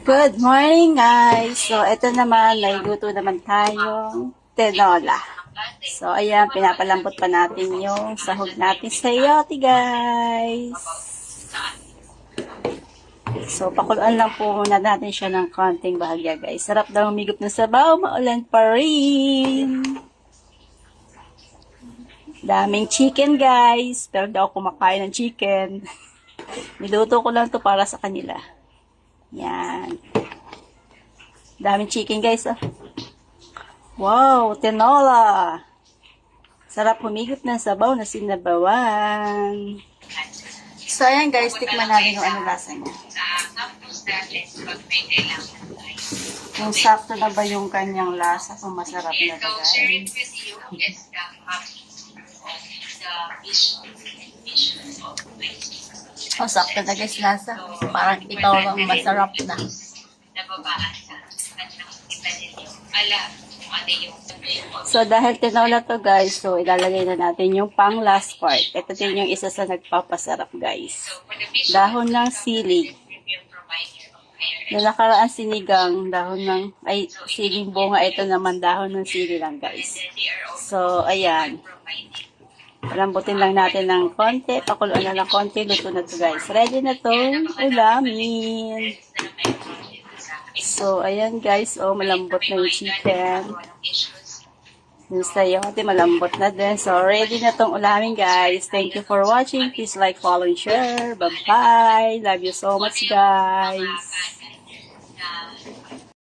Good morning guys! So, ito naman, may luto naman tayong tinola. So, ayan, pinapalambot pa natin yung sahog natin sa sayote guys. So, pakuluan lang po muna natin siya ng konting bahagya guys. Sarap daw humigop ng sabaw, maulan pa rin. Daming chicken guys, pero daw kumakain ng chicken. Niluto ko lang to para sa kanila. Yan. Daming chicken guys. Oh. Wow, tinola. Sarap humigop ng sabaw na sinabawan. So, ayan guys, tikman natin kung ano lasa niya. Kung sakto na ba yung kanyang lasa, kung masarap na ba guys. Oh, sakto na guys lasa. Parang ikaw lang masarap na. So, dahil tinola to guys, so ilalagay na natin yung pang last part. Ito din yung isa sa nagpapasarap guys. Dahon ng sili. Yung nakaraan sinigang, dahon ng, siling bunga, ito naman dahon ng sili lang guys. So, ayan. Palambutin lang natin ng konti. Pakuluan na lang konti. Luto na to guys. Ready na to ulamin. So, ayan guys. Oh, malambot na yung chicken. Yung sayote, malambot na din. So, ready na tong ulamin guys. Thank you for watching. Please like, follow, and share. Bye-bye. Love you so much guys.